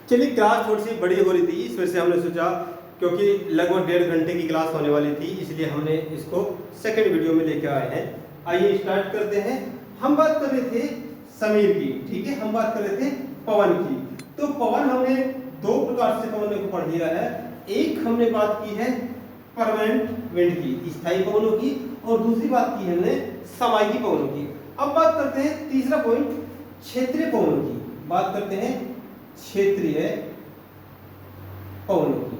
चलिए, क्लास थोड़ी सी बड़ी हो रही थी, इस वजह से हमने सोचा, क्योंकि लगभग 1.5 घंटे की क्लास होने वाली थी, इसलिए हमने इसको सेकंड वीडियो में लेकर आए हैं। आइए स्टार्ट करते हैं। हम बात कर रहे थे समीर की, ठीक है, हम बात कर रहे थे पवन की। तो पवन हमने दो प्रकार से पवन को पढ़ लिया है। एक हमने बात की है परमानेंट विंड की, स्थायी पवनों की, और दूसरी बात की हमने सामायिक पवनों की। अब बात करते हैं तीसरा पॉइंट, क्षेत्रीय पवनों की। बात करते हैं क्षेत्रीय पवनों की।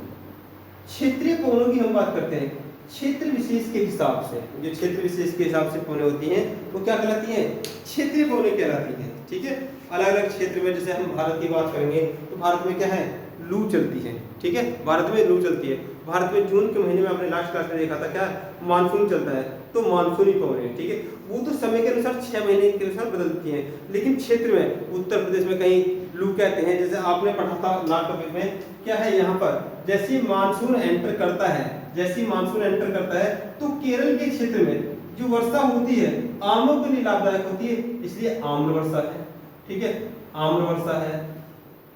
क्षेत्रीय पवनों की हम बात करते हैं क्षेत्र विशेष के हिसाब से। जो क्षेत्र विशेष के हिसाब से पवनें होती हैं वो क्या कहलाती हैं? क्षेत्रीय पवनें कहलाती हैं, ठीक है। अलग अलग क्षेत्र में, जैसे हम भारत की बात करेंगे तो भारत में क्या है, लू चलती है, ठीक है, भारत में लू चलती है। भारत में जून के महीने में आपने लास्ट क्लास में देखा था क्या, मानसून चलता है, तो मानसूनी पवनें, ठीक है, वो तो समय के अनुसार 6 महीने के अनुसार बदलती हैं। लेकिन क्षेत्र में उत्तर प्रदेश में कहीं लू कहते हैं, जैसे आपने पढ़ा था लास्ट टॉपिक में, क्या है यहाँ पर, जैसे मानसून एंटर करता है, जैसी मानसून एंटर करता है तो केरल के क्षेत्र में जो वर्षा होती है आमों के लिए लाभदायक होती है, इसलिए आम्र वर्षा है, ठीक है, आम्र वर्षा है।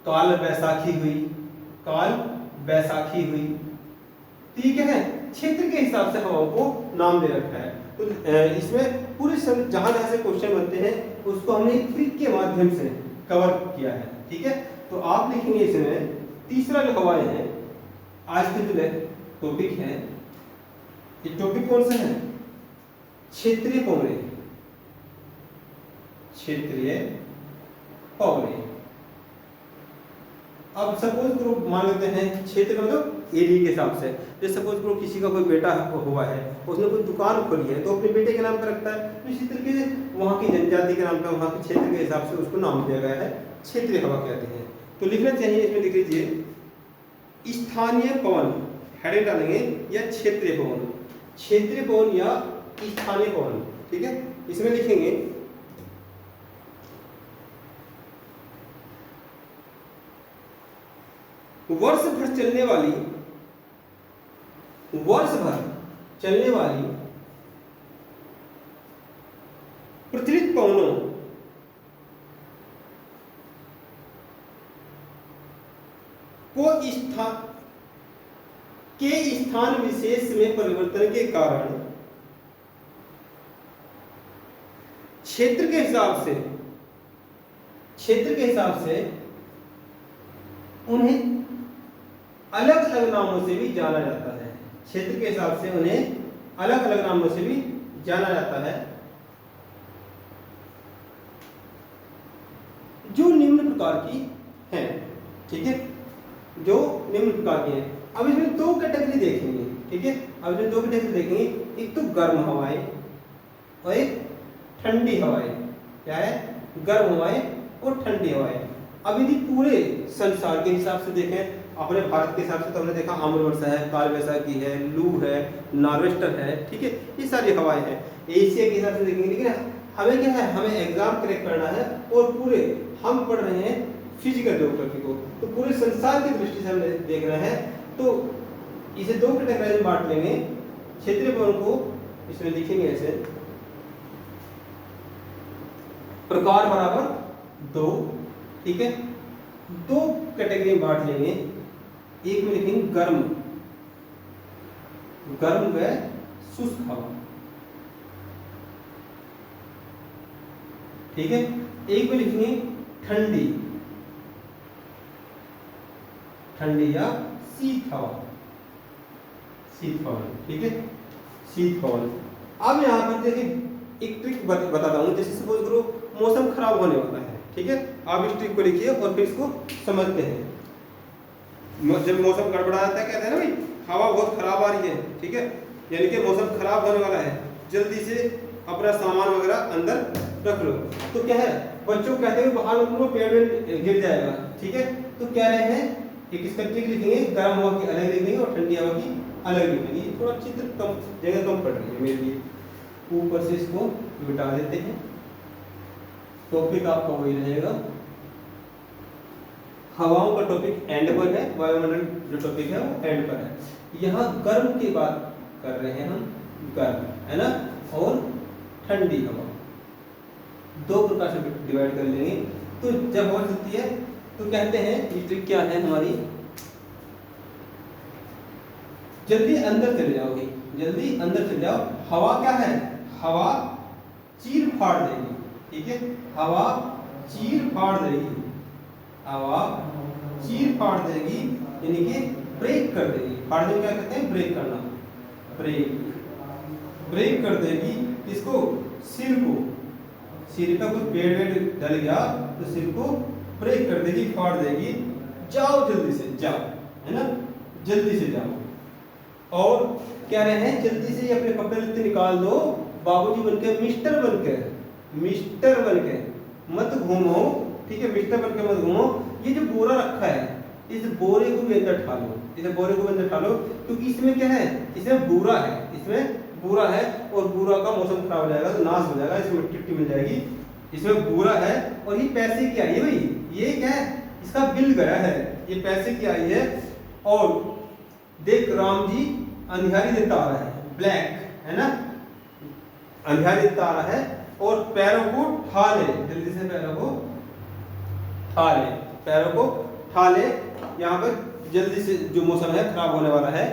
काल बैसाखी हुई, काल बैसाखी हुई, ठीक है। क्षेत्र के हिसाब से हवाओं को नाम दे रखा है। तो इसमें पूरे जहां जहां से क्वेश्चन बनते हैं उसको हमने एक ट्रिक के माध्यम से कवर किया है, ठीक है। तो आप लिखेंगे इसमें तीसरा जो हवाएं हैं, आज के जो टॉपिक है, ये टॉपिक कौन सा है? क्षेत्रीय पवनें, क्षेत्रीय पवनें। अब सपोज करो, मान लेते हैं क्षेत्र मतलब एरिया के हिसाब से, जैसे सपोज करो किसी का कोई बेटा हुआ है, उसने कोई दुकान खोली है तो अपने बेटे के नाम पर रखता है, तो इसी तरीके से वहाँ की जनजाति के नाम पर, वहाँ के क्षेत्र के हिसाब से उसको नाम दिया गया है, क्षेत्रीय हवा कहते हैं। तो लिखना चाहिए इसमें, लिख लीजिए स्थानीय पवन, हेडिंग डालेंगे, या क्षेत्रीय पवन, क्षेत्रीय पवन या स्थानीय पवन, ठीक है। इसमें लिखेंगे वर्ष भर चलने वाली, वर्ष भर चलने वाली प्रचलित पवनों को स्थान विशेष में परिवर्तन के कारण क्षेत्र के हिसाब से, क्षेत्र के हिसाब से उन्हें अलग अलग नामों से भी जाना जाता है। क्षेत्र के हिसाब से उन्हें अलग अलग नामों से भी जाना जाता है, जो निम्न प्रकार की हैं, ठीक है, जो निम्न प्रकार की हैं। अब इसमें दो कैटेगरी देखेंगे, ठीक है, अब इसमें दो कैटेगरी देखेंगे, एक तो गर्म हवाएं और एक ठंडी हवाएं। क्या है? गर्म हवाएं और ठंडी हवाएं। अब यदि पूरे संसार के हिसाब से देखें, अपने भारत के हिसाब से तो हमने देखा आम्र वर्षा है, काल बैसाखी है, लू है, नॉर्वेस्टर है, ठीक है, ये सारी हवाएं हैं। एशिया के हिसाब से देखेंगे, लेकिन हमें क्या है, हमें एग्जाम क्रैक करना है और पूरे हम पढ़ रहे हैं फिजिकल ज्योग्राफी को, तो पूरे संसार की दृष्टि से हम देख रहे हैं। तो इसे दो कैटेगरी में बांट लेंगे। क्षेत्रीय पवन को इसमें लिखेंगे ऐसे, प्रकार बराबर 2, ठीक है, दो कैटेगरी में बांट लेंगे। एक में लिखेंगे गर्म, गर्म व शुष्क हवा, ठीक है। एक में लिखेंगे ठंडी, ठंडी या शीत हवा, शीत पवन, ठीक है, शीत पवन। अब यहाँ पर देखिए एक ट्रिक बताता हूँ। जैसे सपोज करो मौसम खराब होने वाला है, ठीक है, आप इस ट्रिक को लिखिए और फिर इसको समझते हैं। जब मौसम गड़बड़ा जाता है, कहते हैं ना भाई हवा बहुत खराब आ रही है, ठीक है, यानी कि मौसम खराब होने वाला है, जल्दी से अपना सामान वगैरह अंदर रख लो। तो क्या है, बच्चों कहते हैं बाहर मत लो, पेड़ गिर जाएगा, ठीक है। तो कह रहे हैं एक इसका ट्रिक लिखेंगे, गर्म हवा की अलग लिखेंगे और ठंडी हवा की अलग लिखेंगे। थोड़ा चित्र कम, जगह कम पड़ रही है मेरे लिए, ऊपर से इसको मिटा देते हैं। टॉपिक आपका वही रहेगा, हवाओं का टॉपिक एंड पर है, वायुमंडल जो टॉपिक है वो एंड पर है। यहाँ गर्म की बात कर रहे हैं हम, गर्म है ना, और ठंडी हवा, दो प्रकार से डिवाइड कर लेंगे। तो जब हवा चलती है तो कहते हैं ये ट्रिक क्या है हमारी, जल्दी अंदर चले जाओगे, जल्दी अंदर चले जाओ। हवा क्या है, हवा चीर फाड़ देगी, ठीक है, हवा चीर फाड़ देगी, हवा चीर फाड़ देगी, यानी कि ब्रेक कर देगी। फाड़ देगी क्या कहते हैं, ब्रेक करना, ब्रेक, ब्रेक कर देगी इसको, सिर को, सिर का कुछ पेड़ वेड़ डल गया तो सिर को ब्रेक कर देगी, फाड़ देगी। जाओ जल्दी से जाओ, है ना, जल्दी से जाओ। और कह रहे हैं जल्दी से अपने कपड़े लत्ते निकाल दो, बाबूजी बनके, मिस्टर बनके, मिस्टर बनके मत घूमो, ठीक है, मिस्टर बनके मत घूमो। ये जो बोरा रखा है इस बोरे को भी अंदर ठा लो, इस बोरे को भी अंदर ठा लो, क्योंकि इसमें क्या है, इसमें बूरा है, इसमें बूरा है, और बूरा का मौसम खराब हो जाएगा तो नाश हो जाएगा, इसमें मिट्टी मिल जाएगी, इसमें बूरा है। और ये पैसे की आई है भाई, ये क्या है, इसका बिल गया है, ये पैसे की आई है। और देख राम जी अंधियारी देता आ रहा है, ब्लैक है ना, अंधियारी देता आ रहा है, और पैरों को ठा ले, जल्दी से पैरों को ठा ले, पैरों को ठा ले, यहाँ पर जल्दी से जो मौसम है खराब होने वाला है।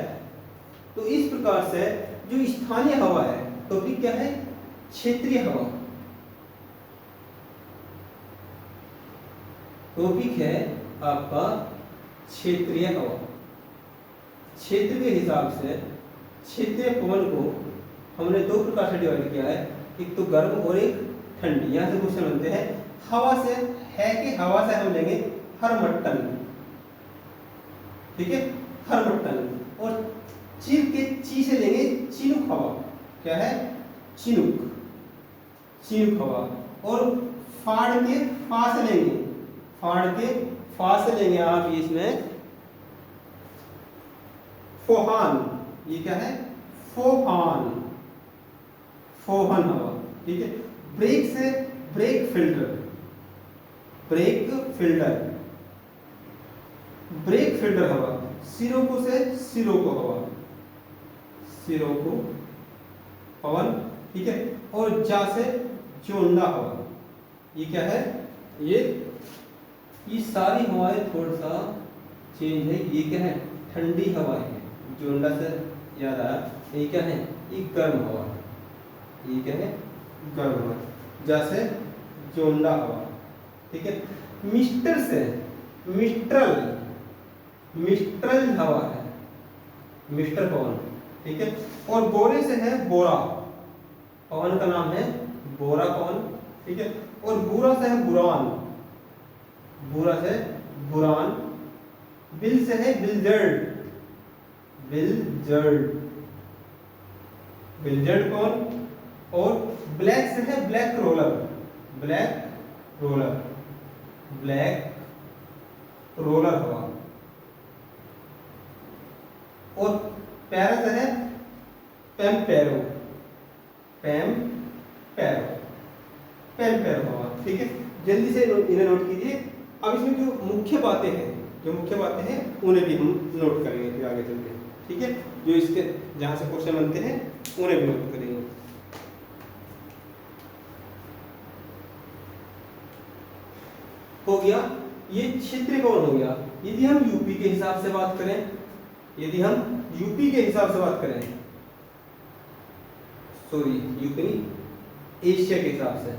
तो इस प्रकार से जो स्थानीय हवा है, टॉपिक क्या है, क्षेत्रीय हवा, टॉपिक है आपका क्षेत्रीय हवा। क्षेत्र के हिसाब से क्षेत्रीय पवन को हमने दो प्रकार से डिवाइड किया है, एक तो गर्म और एक ठंडी। यहाँ से क्वेश्चन बनते हैं, हवा से है कि हवा से हम लेंगे हरमट्टन, ठीक है, हरमट्टन, और चीर के ची से लेंगे चिनुक हवा, क्या है, चिनुक, चिनुक हवा, और फाड़ के फा से लेंगे, फाड़ के फा से लेंगे आप इसमें फोहान, ये क्या है, फोहान, फोहन हवा, ठीक है। ब्रेक से break filter, break filter, break filter हवा, सिरोको से सिरोको हवा, सिरोको पवन, ठीक है, और जा से जोंदा हवा, ये क्या है, ये सारी हवाएं थोड़ा सा चेंज है। ये क्या है, ठंडी हवा है, जोंदा से याद आया, ये क्या है, ये गर्म हवा, ये क्या है, गर्म हवा, जैसे जोंदा हवा, ठीक है। मिस्टर से मिस्ट्रल, मिस्ट्रल हवा है, मिस्टर पवन, ठीक है। और बोरे से है बोरा, पवन का नाम है बोरा पवन, ठीक है। और बुरा से है बुरान, बुरा से बुरान। बिल से है बिलजर्ड, बिलजर्ड, बिलजर्ड कौन। और ब्लैक से है black roller, black roller, black roller हवा। और पैरा से है पैम पैरो, पैम पैरो, पैम पैरो हवा, ठीक है। जल्दी से इन्हें नोट कीजिए। अब इसमें जो मुख्य बातें हैं, जो मुख्य बातें हैं उन्हें भी हम नोट करेंगे फिर आगे चल के, ठीक है। जो इसके जहाँ से क्वेश्चन बनते हैं उन्हें भी नोट करेंगे। हो गया, ये क्षेत्रीय पवन हो गया। यदि हम यूपी के हिसाब से बात करें, यदि हम यूपी के हिसाब से बात करें, सॉरी यूपी नहीं, एशिया के हिसाब से,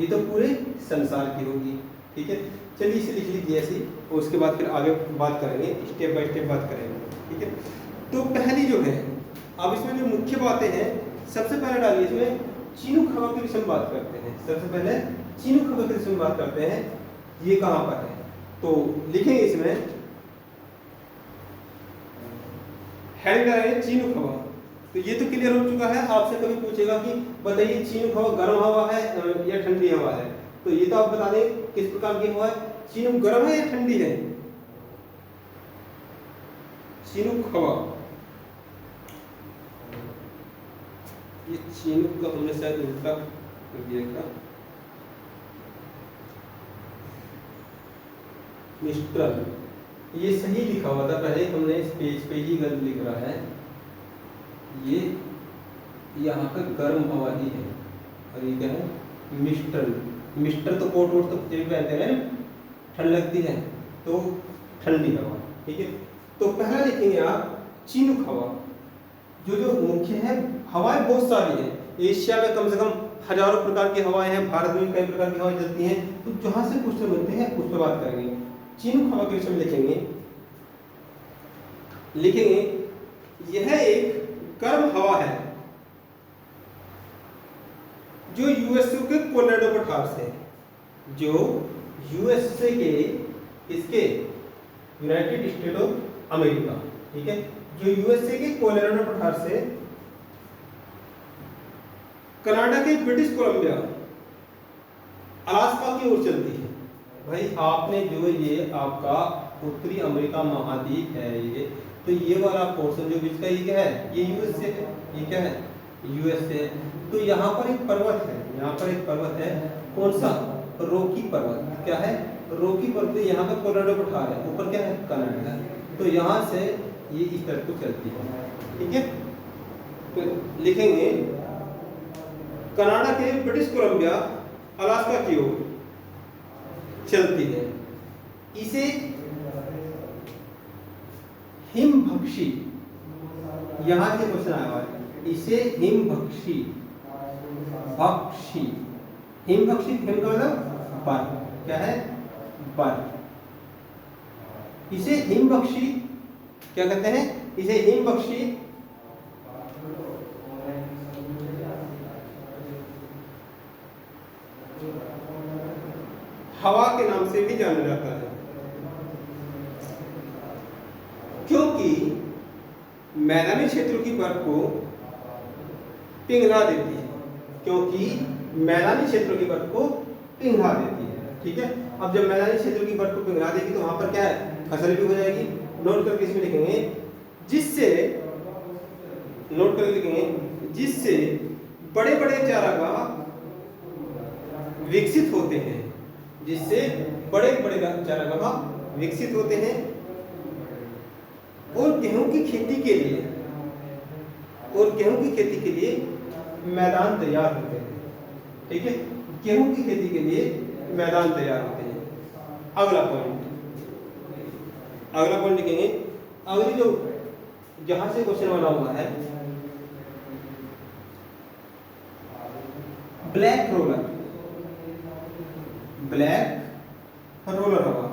ये तो पूरे संसार की होगी, ठीक है। चलिए इसे लिख लीजिए ऐसे, और उसके बाद फिर आगे बात करेंगे, स्टेप बाय स्टेप बात करेंगे, ठीक है। तो पहली जो है, अब इसमें जो मुख्य बातें हैं, सबसे पहले डालिए इसमें चिनुक हवा के विषय में बात करते हैं। सबसे पहले चिनुक हवा के विषय में बात करते हैं, ये कहाँ पर है, तो लिखेंगे इसमें हेडिंग लगाएंगे चिनुक हवा। तो ये तो क्लियर हो चुका है। आपसे कभी पूछेगा कि बताइए चिनुक हवा गर्म हवा है या ठंडी हवा है, तो ये तो आप बता दें किस प्रकार की हवा है। चिनुक गर्म है या ठंडी है, चिनुक हवा, ये चिनुक का हमने शायद उल्टा कर दिया था, मिस्ट्रल, ये सही लिखा हुआ था पहले, हमने इस पेज पे ही गलत लिख रहा है। ये यहाँ पे गर्म हवा ही है, और ये क्या है, मिस्ट्रल। मिस्टर तो कोट वोट तो पहनते हैं, ठंड लगती है तो ठंडी हवा, ठीक है। तो पहला लिखेंगे आप चिनुक हवा। जो मुख्य है, हवाएं बहुत सारी हैं, एशिया में कम से कम हजारों प्रकार की हवाएं हैं, भारत में कई प्रकार की हवाएं चलती हैं, तो जहां से क्वेश्चन बनते हैं उस पर बात करेंगे। चिनुक हवा के विषय में लिखेंगे यह एक गर्म हवा है जो यूएसए के कोलोराडो पठार से, जो यूएसए के इसके यूनाइटेड स्टेट ऑफ अमेरिका, ठीक है, जो यूएसए के कोलोराडो पठार से कनाडा के ब्रिटिश कोलंबिया अलास्का की ओर चलती है। भाई आपने जो ये आपका उत्तरी अमेरिका महाद्वीप है, ये तो ये वाला पोर्शन जो बीच का ये क्या है, ये यूएसए है, ये क्या है, यूएसए। तो यहाँ पर एक पर्वत है, यहाँ पर एक पर्वत है, कौन सा, रॉकी पर्वत, क्या है, रॉकी पर्वत। यहाँ पर कोलोराडो पठार है, ऊपर क्या है, कनाडा है। तो यहाँ से ये इस तरफ को चलती है, ठीक है। तो लिखेंगे कनाडा के ब्रिटिश कोलंबिया अलास्का की ओर चलती है। इसे हिमभक्षी, यहां से क्वेश्चन आया हुआ है, इसे हिमभक्षी, भक्षी, हिमभक्षी, हिम का मतलब बर्फ, क्या है, बर्फ। इसे हिमभक्षी क्या कहते हैं, इसे हिमभक्षी हवा के नाम से भी जाना जाता है, क्योंकि मैदानी क्षेत्रों की बर्फ को पिघला देती है, क्योंकि मैदानी क्षेत्रों की बर्फ को पिघला देती है, ठीक है। अब जब मैदानी क्षेत्रों की बर्फ को पिघला देगी तो वहां पर क्या है, फसल भी हो जाएगी। नोट करके इसमें लिखेंगे जिससे, नोट करके लिखेंगे जिससे बड़े बड़े चारागाह विकसित होते हैं, जिससे बड़े बड़े चारागाह विकसित होते हैं और गेहूं की खेती के लिए, और गेहूं की खेती के लिए मैदान तैयार होते हैं, ठीक है, गेहूं की खेती के लिए मैदान तैयार होते हैं। अगला पॉइंट, अगला पॉइंट लिखेंगे, अगली जो जहां से क्वेश्चन बना हुआ है, ब्लैक रोलर, ब्लैक रोलर हवा,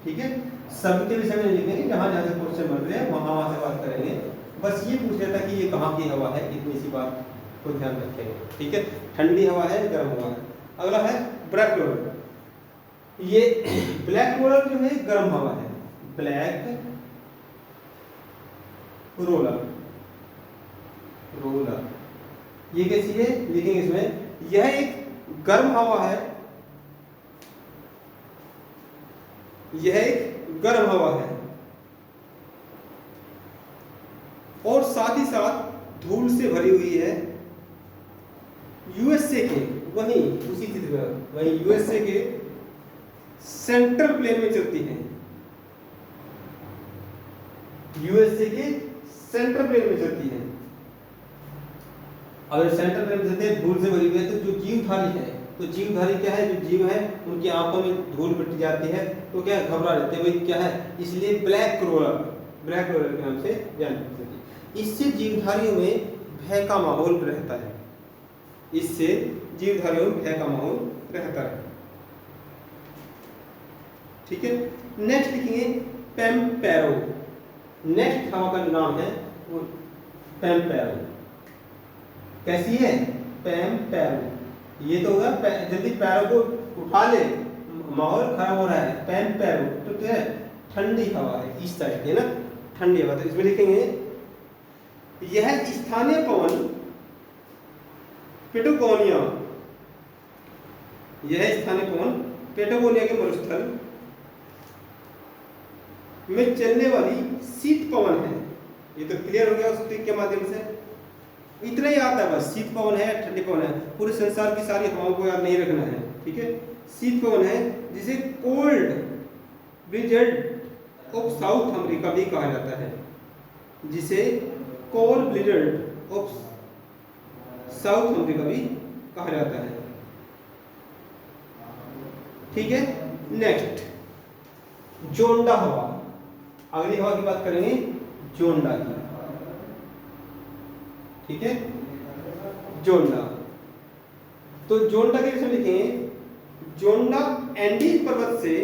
ठीक है। सब के विषय में लिखेंगे, जहां जहां से क्वेश्चन बन रहे हैं वहां से बात करेंगे। बस ये पूछ लेता कि ये कहाँ की हवा है, इतनी सी बात को ध्यान रखेंगे, ठीक है। ठंडी हवा है, गर्म हवा है। अगला है ब्लैक रोलर। ये ब्लैक रोलर जो है गर्म हवा है, ब्लैक रोलर, रोलर ये कैसी है, लिखेंगे इसमें, यह एक गर्म हवा है, यह एक गर्म हवा है और साथ ही साथ धूल से भरी हुई है। यूएसए के, वहीं उसी चित्र में, वहीं यूएसए के सेंट्रल प्लेन में चलती है, यूएसए के सेंट्रल प्लेन में चलती है। अगर सेंट्रल प्लेन में चलती है, धूल से भरी हुई है, तो जो जीवधारी है, तो जीवधारी क्या है, जो जीव है उनकी आंखों में धूल मिट जाती है, तो क्या है, घबरा जाते हैं, वही क्या है, इसलिए ब्लैक रोलर, ब्लैक रोलर के नाम से जानी जाती है। इससे जीवधारियों में भय का माहौल रहता है, इससे जीवधारियों में भय का माहौल रहता है, ठीक है। नेक्स्ट लिखेंगे पैम्पेरो। नेक्स्ट हवा का नाम है वो पैम्पेरो। कैसी है, पैम्पेरो। ये तो होगा जल्दी पैरों को उठा ले, माहौल खराब हो रहा है, पैम्पेरो तो क्या है, ठंडी हवा है, इस साइड है ना, ठंडी हवा। तो इसमें लिखेंगे यह स्थानीय पवन पेटागोनिया, यह स्थानीय पवन पेटागोनिया के मरुस्थल में चलने वाली शीत पवन है। ये तो क्लियर हो गया उस ट्रिक के माध्यम से, इतना ही आता है बस, शीत पवन है, ठंडी पवन है, पूरे संसार की सारी हवाओं को याद नहीं रखना है, ठीक है। शीत पवन है जिसे cold blizzard of south America भी कहा जाता है, जिसे cold blizzard of south America भी कहा जाता है, ठीक है। नेक्स्ट जोंडा हवा। अगली हवा की बात करेंगे जोंडा की, ठीक है, जोंडा। तो जोंडा के विषय में लिखेंगे जोंडा एंडीज पर्वत से,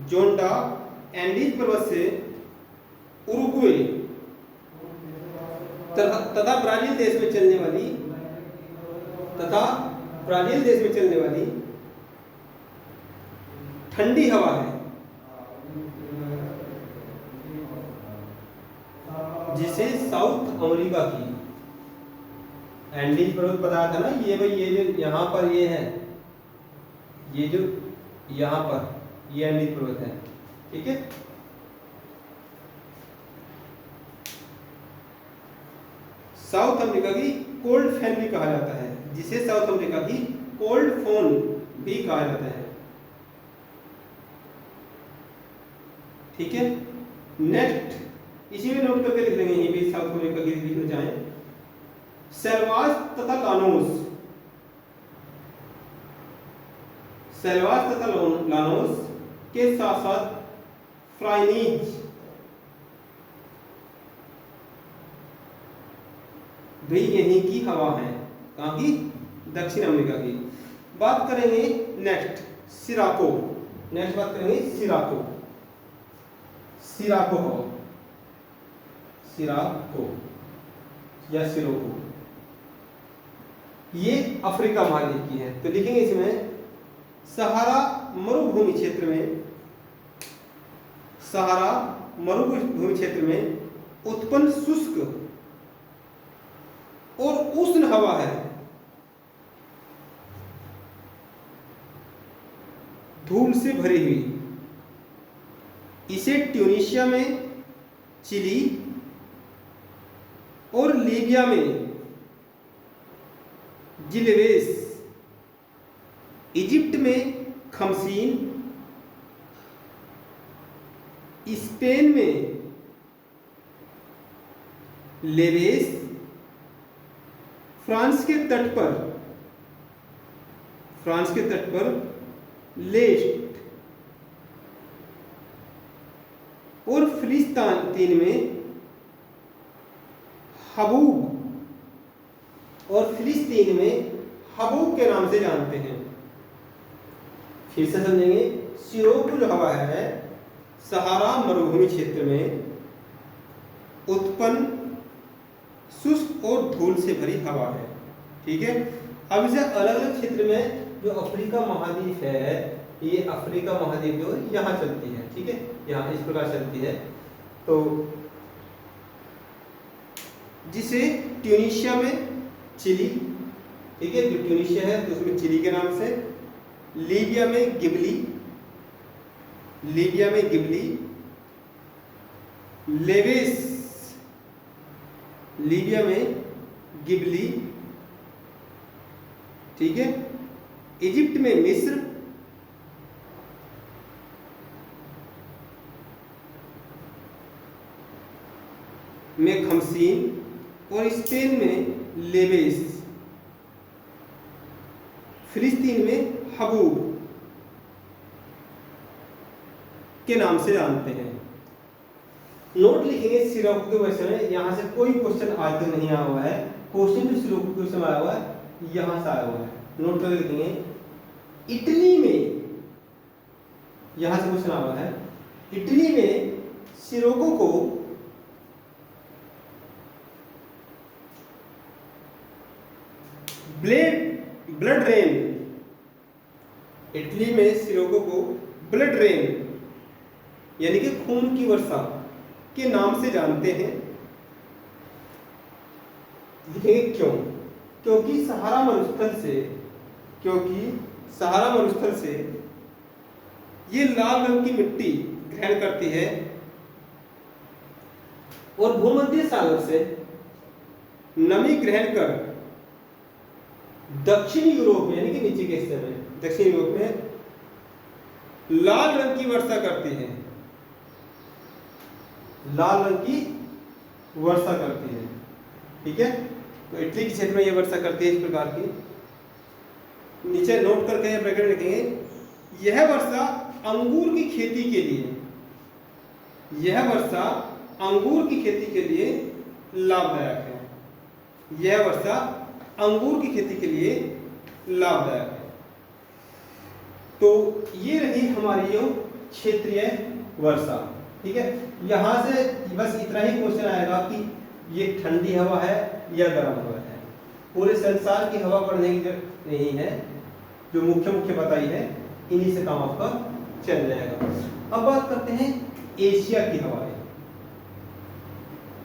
जोंडा एंडीज पर्वत से उरुग्वे तथा ब्राजील देश में चलने वाली, तथा ब्राजील देश में चलने वाली ठंडी हवा है, जिसे साउथ अमेरिका की एंडीज पर्वत बताया था ना, ये भाई ये जो यहाँ पर ये है, ये जो यहाँ पर ये एंडीज पर्वत है, ठीक है। साउथ अमेरिका की कोल्ड फैन भी कहा जाता है, जिसे साउथ अमेरिका की कोल्ड फोन भी कहा जाता है, ठीक है। नेक्स्ट इसी में नोट करके लिख लेंगे, ये भी साउथ अमेरिका की लिखना चाहें। सेल्वास तथा लानोस, सेल्वास तथा लानोस के साथ साथ फ्राइनीज भी यहीं की हवा है, कहाँ की, दक्षिण अमेरिका की। बात करेंगे नेक्स्ट सिराको, नेक्स्ट बात करेंगे सिराको, सिराको हवा, सिराको या सिरोको, ये अफ्रीका महाद्वीप की है। तो लिखेंगे इसमें सहारा मरुभूमि क्षेत्र में, सहारा मरुभूमि क्षेत्र में उत्पन्न शुष्क और उष्ण हवा है, धूल से भरी हुई। इसे ट्यूनीशिया में, चिली और लीबिया में जिलेवेस, इजिप्ट में खमसीन, स्पेन में लेवेस, फ्रांस के तट पर, फ्रांस के तट पर लेस्ट और फिलिस्तीन में हबूब, और फिलिस्तीन में हबूब के नाम से जानते हैं। फिर से समझेंगे, सिरोको जो हवा है सहारा मरुभूमि क्षेत्र में उत्पन्न शुष्क और धूल से भरी हवा है, ठीक है। अब इसे अलग अलग क्षेत्र में जो अफ्रीका महाद्वीप है, ये अफ्रीका महाद्वीप जो यहाँ चलती है, ठीक है, यहाँ इस प्रकार चलती है। तो जिसे ट्यूनीशिया में चिली, ठीक है, जो ट्यूनीशिया है तो उसमें चिली के नाम से, लीबिया में गिबली, लीबिया में गिबली, लेवेस, लीबिया में गिबली, ठीक है, इजिप्ट में मिस्र, में खमसीन, और स्पेन में लेवेस, फिलिस्तीन में हबूब के नाम से जानते हैं। नोट लिखेंगे सिरोको के वजह में, यहां से कोई क्वेश्चन आज तक नहीं आया हुआ है। क्वेश्चन जो सिरोको के समय आया हुआ है यहां से आया हुआ है, नोट करके लिखेंगे। इटली में, यहां से क्वेश्चन आया हुआ है, इटली में सिरोको को ब्लड रेन, इटली में सिरोको को ब्लड रेन यानी कि खून की वर्षा के नाम से जानते हैं। लिखेंगे क्यों, क्योंकि सहारा मरुस्थल से, क्योंकि सहारा मरुस्थल से ये लाल रंग की मिट्टी ग्रहण करती है और भूमध्य सागर से नमी ग्रहण कर दक्षिण यूरोप में, यानी कि नीचे के हिस्से में, दक्षिण यूरोप में लाल रंग की वर्षा करती है, लाल रंग की वर्षा करती है, ठीक है। तो इटली के क्षेत्र में ये वर्षा करती है इस प्रकार की। नीचे नोट करके ब्रैकेट लिखेंगे, यह वर्षा अंगूर की खेती के लिए, यह वर्षा अंगूर की खेती के लिए लाभदायक है। यह वर्षा अंगूर की खेती के लिए लाभदायक है। तो ये रही हमारी जो क्षेत्रीय वर्षा। ठीक है, यहां से बस इतना ही क्वेश्चन आएगा कि ये ठंडी हवा है या गर्म हवा है। पूरे संसार की हवा पढ़ने की जरूरत नहीं है, जो मुख्य मुख्य बताई है इन्हीं से काम आपका चल जाएगा। अब बात करते हैं एशिया की हवाएं।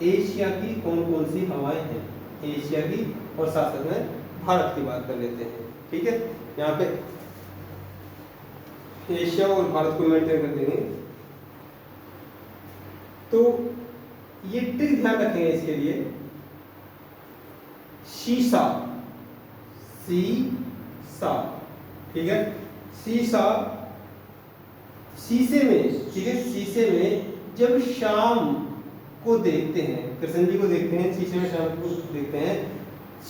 एशिया की कौन कौन सी हवाएं हैं, एशिया की, और साथ साथ में भारत की बात कर लेते हैं। ठीक है, यहाँ पे एशिया और भारत को मेंटेन कर देंगे। तो ये ट्रिक ध्यान रखेंगे इसके लिए, शीशा, सीसा, ठीक है, शीशा, शीशे में, ठीक है, शीशे में जब शाम को देखते हैं, कृष्ण जी को देखते हैं, शीशे में शाम को देखते हैं,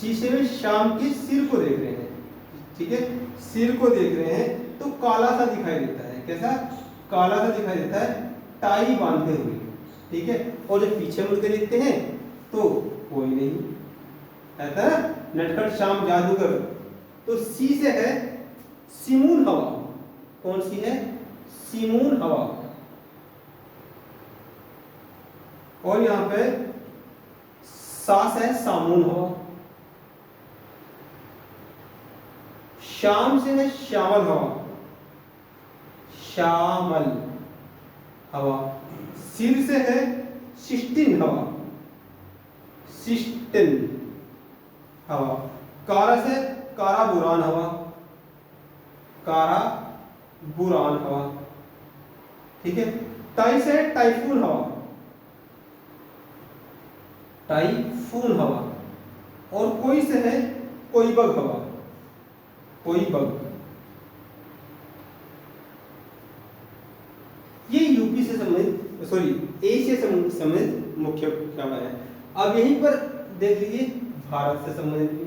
शीशे में शाम के सिर को देख रहे हैं, ठीक है, सिर को देख रहे हैं, तो काला सा दिखाई देता है। कैसा? काला सा दिखाई देता है, टाई बांधे हुए। ठीक है, और जब पीछे मुड़ के देखते हैं तो कोई नहीं, ऐसा नटखट शाम जादूगर। तो सी से है सिमून हवा। कौन सी है? सिमून हवा। और यहां पे सास है सामून हवा। शाम से है श्यामल हवा, श्यामल हवा। सिर से है शिष्टिन हवा, शिष्टिन हवा। कारा से कारा बुरान हवा, कारा बुरान हवा। ठीक है, टाई से टाइफून हवा, टाइफून हवा। और कोई से है कोई बग हवा, कोई बग। ये यूपी से संबंधित, सॉरी एशिया से संबंधित मुख्य हवा है। अब यहीं पर देख लीजिए भारत से संबंधित भी।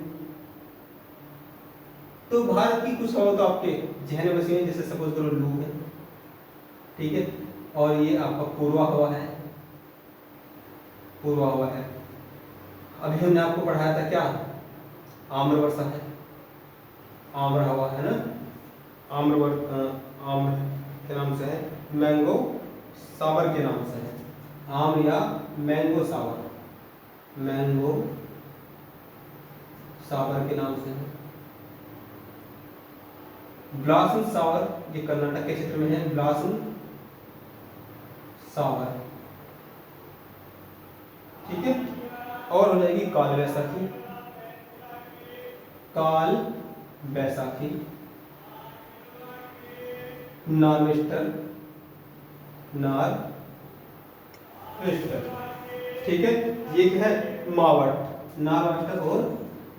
तो भारत की कुछ हवा तो आपके जहन में बसी है, जैसे सपोज करो लू है, ठीक है, और ये आपका पूर्वा हवा है, पूर्वा हवा है। अभी हमने आपको पढ़ाया था क्या? आम्र वर्षा है, आम्र हवा है ना, आम्र के नाम से है, मैंगो सावर के नाम से है, आम या मैंगो सावर, मैंगो सावर के नाम से है। ब्लासम सावर, ये कर्नाटक के क्षेत्र में है, ब्लासम सावर। ठीक है, और हो जाएगी काल बैसाखी, काल बैसाखी, नार्वेस्टर, नार्वेस्टर। ठीक है, ये क्या है? मावट, नार्वेस्टर और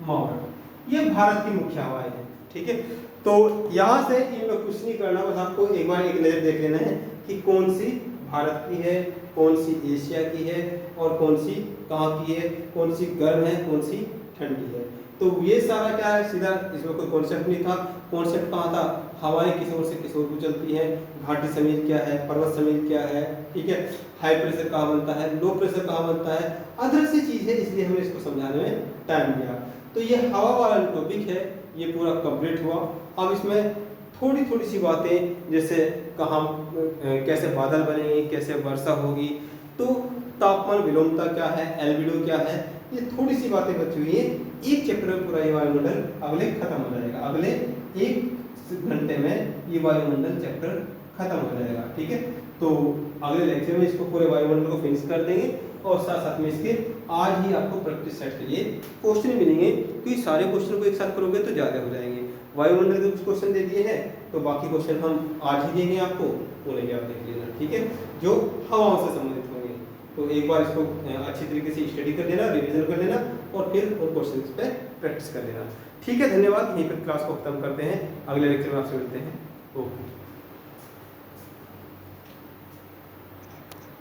मावट। ये भारत की मुख्य हवाएं हैं। ठीक है, तो यहां से इनमें कुछ नहीं करना, बस आपको एक बार एक नजर देख लेना है कि कौन सी भारत की है, कौन सी एशिया की है, और कौन सी कहाँ की है, कौन सी गर्म है, कौन सी ठंडी है। तो ये सारा क्या है, सीधा इसमें कोई कॉन्सेप्ट नहीं था। कॉन्सेप्ट कहाँ था? हवाएं किस ओर से किस ओर को चलती हैं, घाटी समीर क्या है, पर्वत समीर क्या है, ठीक है, हाई प्रेशर कहाँ बनता है, लो प्रेशर कहाँ बनता है, अदर से चीज है, इसलिए हमने इसको समझाने में टाइम दिया। तो ये हवा वाला टॉपिक है, ये पूरा कंप्लीट हुआ। अब इसमें थोड़ी थोड़ी सी बातें, जैसे कहाँ कैसे बादल बनेंगे, कैसे वर्षा होगी, तो तापमान विलोमता क्या है, एल्बिडो क्या है, ये थोड़ी सी बातें बची हुई है। एक चैप्टर में पूरा ये वायुमंडल अगले खत्म हो जाएगा, अगले 1 घंटे में ये वायुमंडल चैप्टर खत्म हो जाएगा। ठीक है, तो अगले लेक्चर में इसको पूरे वायुमंडल को फिनिश कर देंगे, और साथ साथ में इसके आज ही आपको प्रैक्टिस सेट के लिए क्वेश्चन मिलेंगे, क्योंकि सारे क्वेश्चन को एक साथ करोगे तो ज़्यादा हो जाएंगे। वायुमंडल के कुछ क्वेश्चन दे दिए हैं, तो बाकी क्वेश्चन हम आज ही देंगे आपको, उन्हें भी आप देख लेना। ठीक है, जो हवाओं से संबंधित होंगे। तो एक बार इसको अच्छी तरीके से स्टडी कर लेना, रिवीजन कर लेना, और फिर उन क्वेश्चंस पे प्रैक्टिस कर लेना। ठीक है, धन्यवाद। यहीं पर क्लास को खत्म करते हैं, अगले लेक्चर में आपसे मिलते हैं। ओके।